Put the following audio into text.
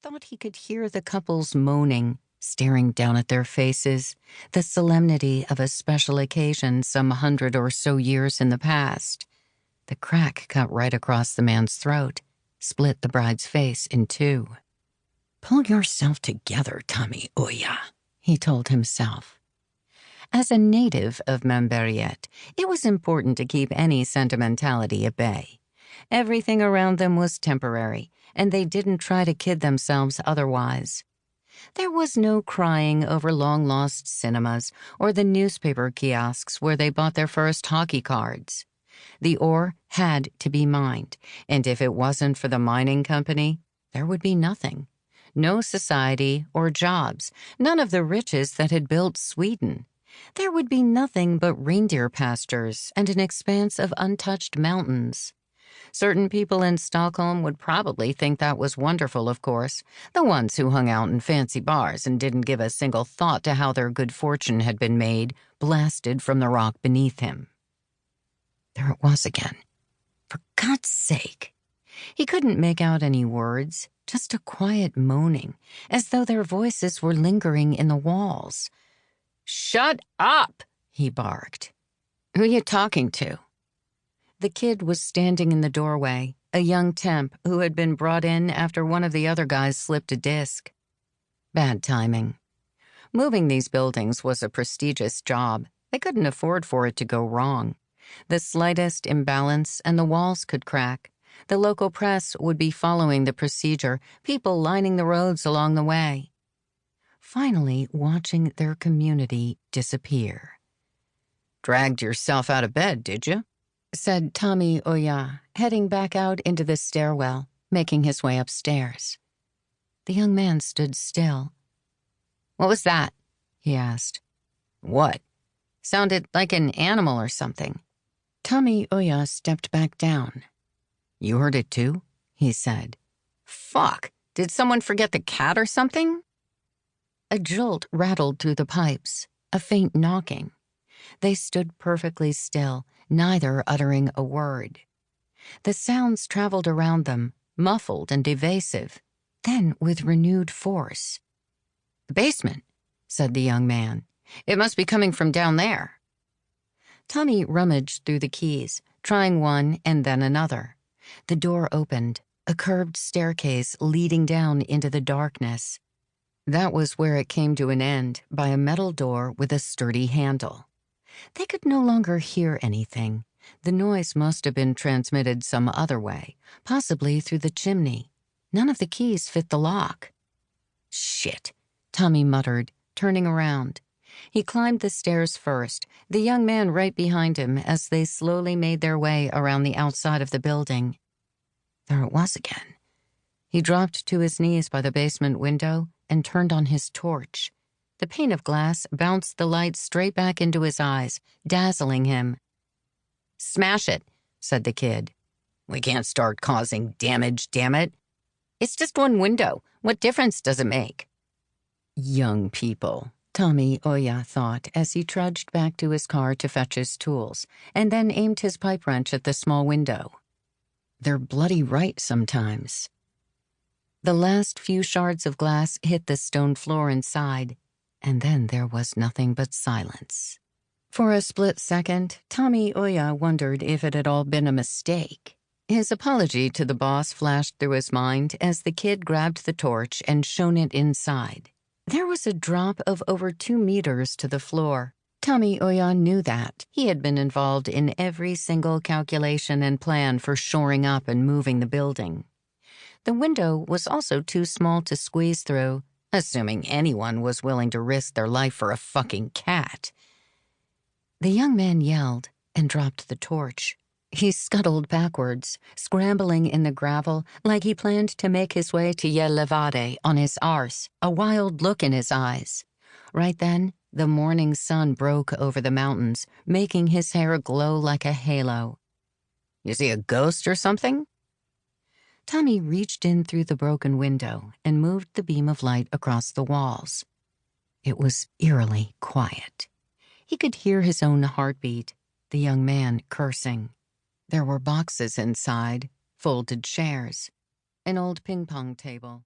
thought he could hear the couples moaning, staring down at their faces, the solemnity of a special occasion some 100 or so years in the past. The crack cut right across the man's throat, split the bride's face in two. "Pull yourself together, Tommy Oya," he told himself. As a native of Malmberget, it was important to keep any sentimentality at bay. Everything around them was temporary, and they didn't try to kid themselves otherwise. There was no crying over long-lost cinemas or the newspaper kiosks where they bought their first hockey cards. The ore had to be mined, and if it wasn't for the mining company, there would be nothing. No society or jobs, none of the riches that had built Sweden. There would be nothing but reindeer pastures and an expanse of untouched mountains. Certain people in Stockholm would probably think that was wonderful, of course, the ones who hung out in fancy bars and didn't give a single thought to how their good fortune had been made, blasted from the rock beneath him. There it was again. For God's sake. He couldn't make out any words, just a quiet moaning, as though their voices were lingering in the walls. "Shut up!" he barked. "Who you talking to?" The kid was standing in the doorway, a young temp who had been brought in after one of the other guys slipped a disc. Bad timing. Moving these buildings was a prestigious job. They couldn't afford for it to go wrong. The slightest imbalance and the walls could crack. The local press would be following the procedure, people lining the roads along the way. Finally watching their community disappear. "Dragged yourself out of bed, did you?" said Tommy Oya, heading back out into the stairwell, making his way upstairs. The young man stood still. "What was that?" he asked. "What?" "Sounded like an animal or something." Tommy Oya stepped back down. "You heard it too?" he said. "Fuck! Did someone forget the cat or something?" A jolt rattled through the pipes, a faint knocking. They stood perfectly still, neither uttering a word. The sounds traveled around them, muffled and evasive, then with renewed force. "The basement," said the young man. "It must be coming from down there." Tommy rummaged through the keys, trying one and then another. The door opened, a curved staircase leading down into the darkness. That was where it came to an end, by a metal door with a sturdy handle. They could no longer hear anything. The noise must have been transmitted some other way, possibly through the chimney. None of the keys fit the lock. "Shit," Tommy muttered, turning around. He climbed the stairs first, the young man right behind him as they slowly made their way around the outside of the building. There it was again. He dropped to his knees by the basement window and turned on his torch. The pane of glass bounced the light straight back into his eyes, dazzling him. "Smash it," said the kid. "We can't start causing damage, damn it. It's just one window. What difference does it make?" Young people, Tommy Oya thought as he trudged back to his car to fetch his tools, and then aimed his pipe wrench at the small window. They're bloody right sometimes. The last few shards of glass hit the stone floor inside, and then there was nothing but silence. For a split second, Tommy Oya wondered if it had all been a mistake. His apology to the boss flashed through his mind as the kid grabbed the torch and shone it inside. There was a drop of over 2 meters to the floor. Tommy Oya knew that. He had been involved in every single calculation and plan for shoring up and moving the building. The window was also too small to squeeze through, assuming anyone was willing to risk their life for a fucking cat. The young man yelled and dropped the torch. He scuttled backwards, scrambling in the gravel like he planned to make his way to Gällivare on his arse, a wild look in his eyes. Right then, the morning sun broke over the mountains, making his hair glow like a halo. "You see a ghost or something?" Tommy reached in through the broken window and moved the beam of light across the walls. It was eerily quiet. He could hear his own heartbeat, the young man cursing. There were boxes inside, folded chairs, an old ping-pong table.